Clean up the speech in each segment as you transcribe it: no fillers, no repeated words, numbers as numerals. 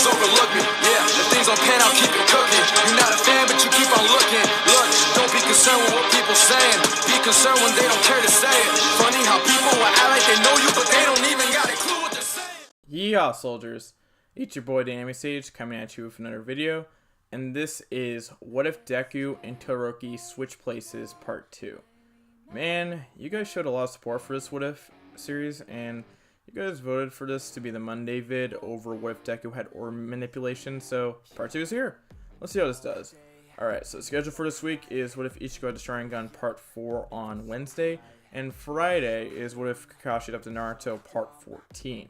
just overlook me. Yeah, if things don't pan out, keep it cooking. You're not a fan, but you keep on looking. Look, don't be concerned with what people saying. Be concerned when they don't care to say it. Funny how people will act like they know you, but they don't even got a clue what they're saying. Yeehaw, soldiers! It's your boy, the Anime Sage, coming at you with another video. And this is What If Deku and Todoroki Switch Places Part 2. Man, you guys showed a lot of support for this What If series, and you guys voted for this to be the Monday vid over What If Deku had orb manipulation, so Part 2 is here. Let's see how this does. Alright, so the schedule for this week is What If Ichigo had the Sharingan Part 4 on Wednesday, and Friday is What If Kakashi up to Naruto Part 14.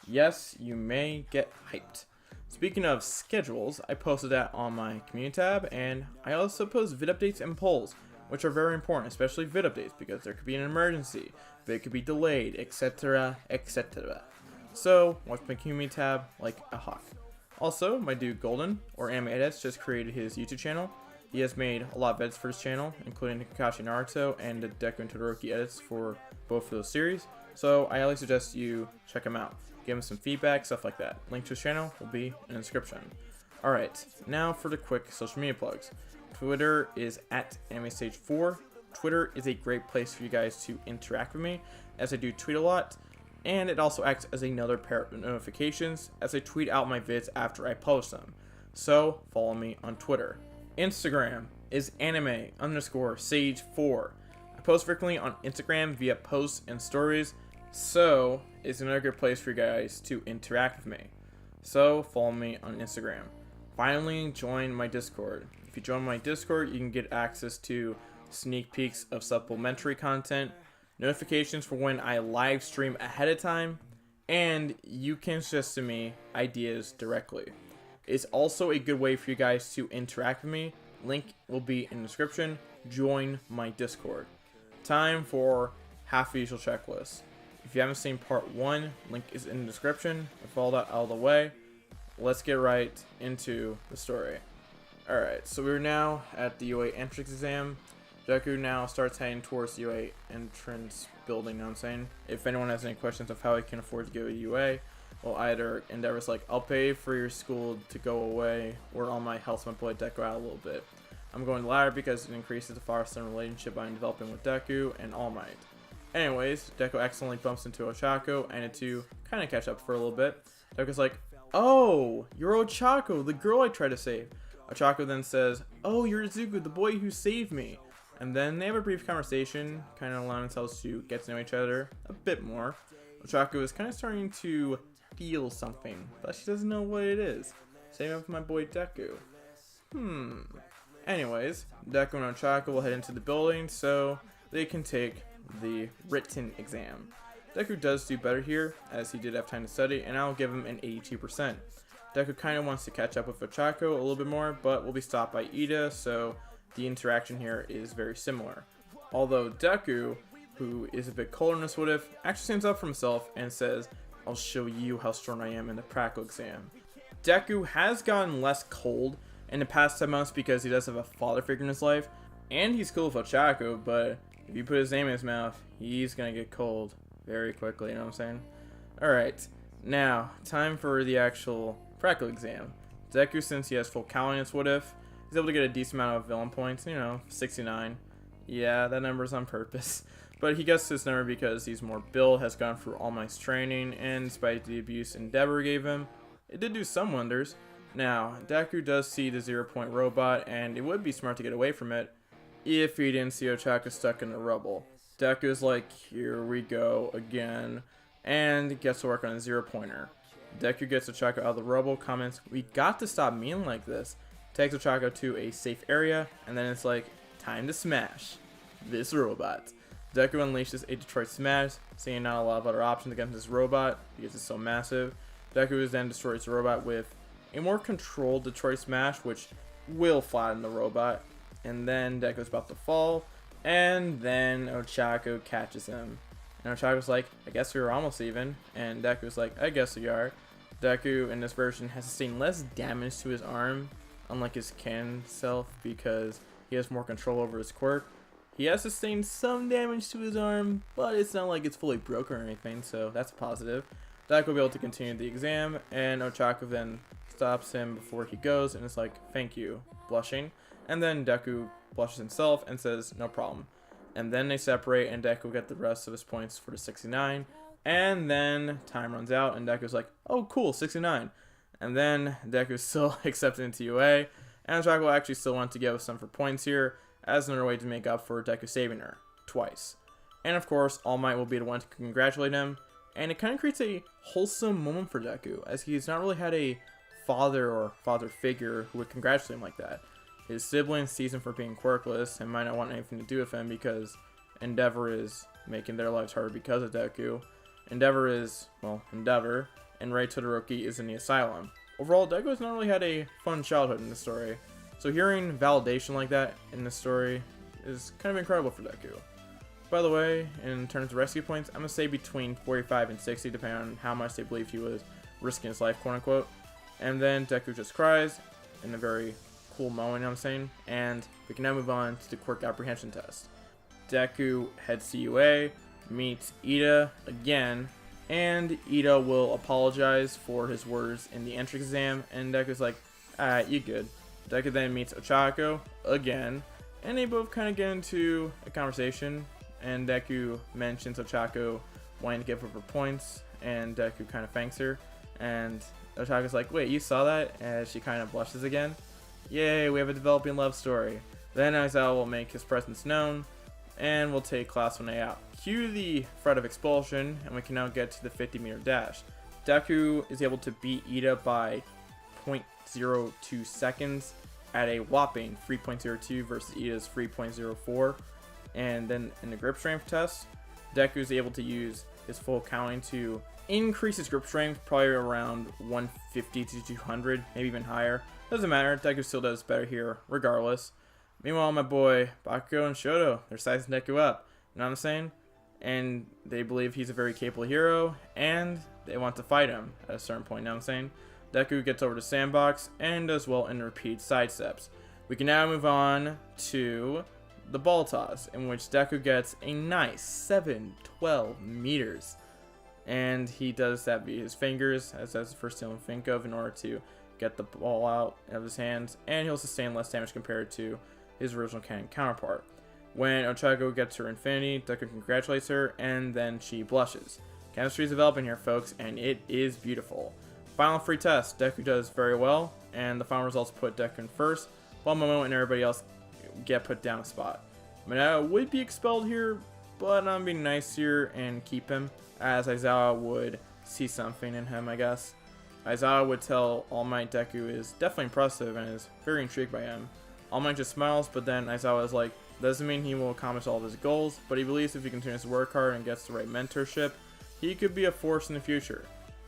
Yes, you may get hyped. Speaking of schedules, I posted that on my community tab, and I also post vid updates and polls, which are very important, especially vid updates, because there could be an emergency, vid could be delayed, etc, etc. So, watch my community tab like a hawk. Also, my dude Golden, or Anime Edits, just created his YouTube channel. He has made a lot of edits for his channel, including the Kakashi Naruto and the Deku and Todoroki edits for both of those series, so I highly suggest you check him out. Give him some feedback, stuff like that. Link to his channel will be in the description. Alright, now for the quick social media plugs. Twitter is at AnimeStage4. Twitter is a great place for you guys to interact with me, as I do tweet a lot, and it also acts as another pair of notifications as I tweet out my vids after I post them. So, follow me on Twitter. Instagram is anime_sage4. I post frequently on Instagram via posts and stories, so it's another good place for you guys to interact with me. So follow me on Instagram. Finally, join my Discord. If you join my Discord, you can get access to sneak peeks of supplementary content, notifications for when I live stream ahead of time, and you can suggest to me ideas directly. It's also a good way for you guys to interact with me. Link will be in the description. Join my Discord. Time for half the usual checklist. If you haven't seen part 1, link is in the description. With all that out of the way, let's get right into the story. Alright, so we're now at the UA entrance exam. Deku now starts heading towards the UA entrance building, you know what I'm saying? If anyone has any questions of how he can afford to go to UA, well, either Endeavor's like, I'll pay for your school to go away, or All Might helps my boy Deku out a little bit. I'm going the latter because it increases the father-son relationship I'm developing with Deku and All Might. Anyways, Deku accidentally bumps into Ochako, and the two kind of catch up for a little bit. Deku's like, oh, you're Ochako, the girl I tried to save. Ochako then says, oh, you're Izuku, the boy who saved me. And then they have a brief conversation, kind of allowing themselves to get to know each other a bit more. Ochako is kind of starting to feel something, but she doesn't know what it is. Same with my boy Deku. Anyways, Deku and Ochako will head into the building so they can take the written exam. Deku does do better here, as he did have time to study, and I'll give him an 82%. Deku kind of wants to catch up with Ochako a little bit more, but will be stopped by Ida, so the interaction here is very similar. Although Deku, who is a bit colder in this What If, actually stands up for himself and says, I'll show you how strong I am in the practical exam. Deku has gotten less cold in the past 10 months because he does have a father figure in his life, and he's cool with Ochako, but if you put his name in his mouth, he's gonna get cold very quickly, you know what I'm saying? Alright, now, time for the actual practical exam. Deku, since he has full counting in this What If, he's able to get a decent amount of villain points, 69. Yeah, that number is on purpose. But he gets this number because he's more built, has gone through All Might's training, and despite the abuse Endeavor gave him, it did do some wonders. Now, Deku does see the 0-point robot, and it would be smart to get away from it if he didn't see Ochako stuck in the rubble. Deku's like, here we go again, and gets to work on a 0-pointer. Deku gets Ochako out of the rubble, comments, we got to stop being like this, takes Ochako to a safe area, and then it's like, time to smash this robot. Deku unleashes a Detroit Smash, seeing not a lot of other options against this robot because it's so massive. Deku then destroys the robot with a more controlled Detroit Smash, which will flatten the robot. And then Deku's about to fall, and then Ochako catches him. And Ochako's like, I guess we were almost even. And Deku's like, I guess we are. Deku in this version has sustained less damage to his arm, unlike his Ken self, because he has more control over his quirk. He has sustained some damage to his arm, but it's not like it's fully broken or anything, so that's a positive. Deku will be able to continue the exam, and Ochako then stops him before he goes and is like, thank you, blushing. And then Deku blushes himself and says, no problem. And then they separate and Deku will get the rest of his points for the 69. And then time runs out and Deku's like, oh cool, 69. And then Deku's still accepted into UA. And Ochako will actually still want to give some for points here as another way to make up for Deku saving her twice. And of course, All Might will be the one to congratulate him. And it kind of creates a wholesome moment for Deku, as he's not really had a father or father figure who would congratulate him like that. His siblings sees him for being quirkless and might not want anything to do with him because Endeavor is making their lives harder because of Deku. Endeavor is, well, Endeavor, and Ray Todoroki is in the asylum. Overall, Deku has not really had a fun childhood in this story, so hearing validation like that in this story is kind of incredible for Deku. By the way, in terms of rescue points, I'm going to say between 45 and 60 depending on how much they believe he was risking his life, quote unquote. And then Deku just cries in a very cool moment, you know what I'm saying? And we can now move on to the quirk apprehension test. Deku heads to UA, meets Ida again, and Ida will apologize for his words in the entrance exam, and Deku's like, alright, you good. Deku then meets Ochako again, and they both kind of get into a conversation, and Deku mentions Ochako wanting to give her points, and Deku kind of thanks her, and Ochako's like, wait, you saw that? And she kind of blushes again. Yay, we have a developing love story. Then Aizawa will make his presence known, and we'll take class 1A out. Cue the threat of expulsion, and we can now get to the 50-meter dash. Deku is able to beat Ida by 0.02 seconds at a whopping 3.02 versus Ida's 3.04. And then in the grip strength test, Deku is able to use his full counting to increase his grip strength probably around 150 to 200, maybe even higher. Doesn't matter, Deku still does better here regardless. Meanwhile, my boy Bakugo and Shoto, they're sizing Deku up, you know what I'm saying? And they believe he's a very capable hero, and they want to fight him at a certain point, you know what I'm saying? Deku gets over to Sandbox and does well in repeat sidesteps. We can now move on to the ball toss, in which Deku gets a nice 712 meters. And he does that via his fingers, as that's the first thing he'll think of in order to get the ball out of his hands, and he'll sustain less damage compared to his original canon counterpart. When Ochako gets her infinity, Deku congratulates her, and then she blushes. Chemistry is developing here, folks, and it is beautiful. Final free test, Deku does very well, and the final results put Deku in first, while Momo and everybody else get put down a spot. Mineta would be expelled here, but I'm being nice here and keep him, as Aizawa would see something in him, I guess. Aizawa would tell All Might Deku is definitely impressive and is very intrigued by him. All Might just smiles, but then Aizawa is like, doesn't mean he will accomplish all of his goals, but he believes if he continues to work hard and gets the right mentorship, he could be a force in the future.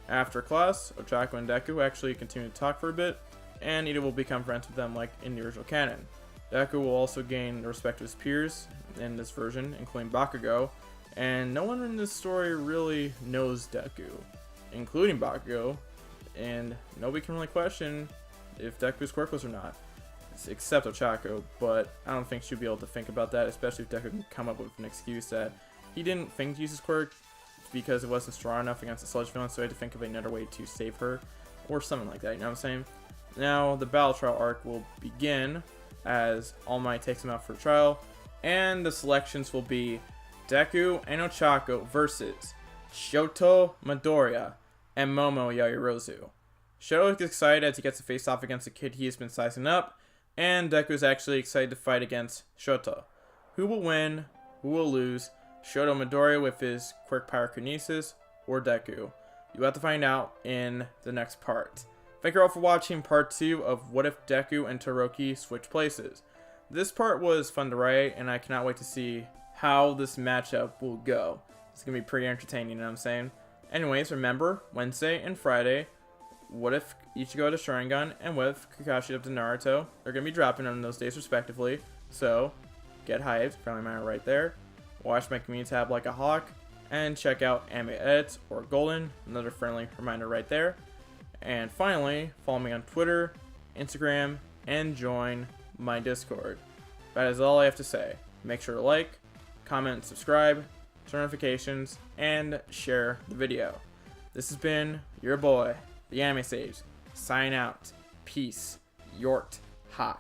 After class, Ochako and Deku actually continue to talk for a bit, and Ida will become friends with them like in the original canon. Deku will also gain the respect of his peers in this version, including Bakugo, and no one in this story really knows Deku, including Bakugo, and nobody can really question if Deku's quirkless or not, except Ochako, but I don't think she'll be able to think about that, especially if Deku can come up with an excuse that he didn't think to use his quirk because it wasn't strong enough against the sludge villain, so he had to think of another way to save her, or something like that, you know what I'm saying? Now, the battle trial arc will begin as All Might takes him out for a trial, and the selections will be Deku and Ochako versus Shoto Midoriya and Momo Yaoyorozu. Shoto is excited as he gets to face off against the kid he has been sizing up, and Deku is actually excited to fight against Shoto. Who will win? Who will lose? Shoto Midoriya with his quirk pyrokinesis, or Deku? You have to find out in the next part. Thank you all for watching part 2 of What If Deku and Todoroki Switch Places. This part was fun to write, and I cannot wait to see how this matchup will go. It's going to be pretty entertaining, you know what I'm saying? Anyways, remember, Wednesday and Friday, What If Ichigo to Sharingan and What If Kakashi up to Naruto, they're going to be dropping on those days respectively, so get hyped, friendly reminder right there. Watch my community tab like a hawk, and check out Anime Edits or Golden, another friendly reminder right there. And finally, follow me on Twitter, Instagram, and join my Discord. That is all I have to say. Make sure to like, comment, subscribe, turn notifications, and share the video. This has been your boy, the Anime Sage, sign out. Peace. Yort. Ha.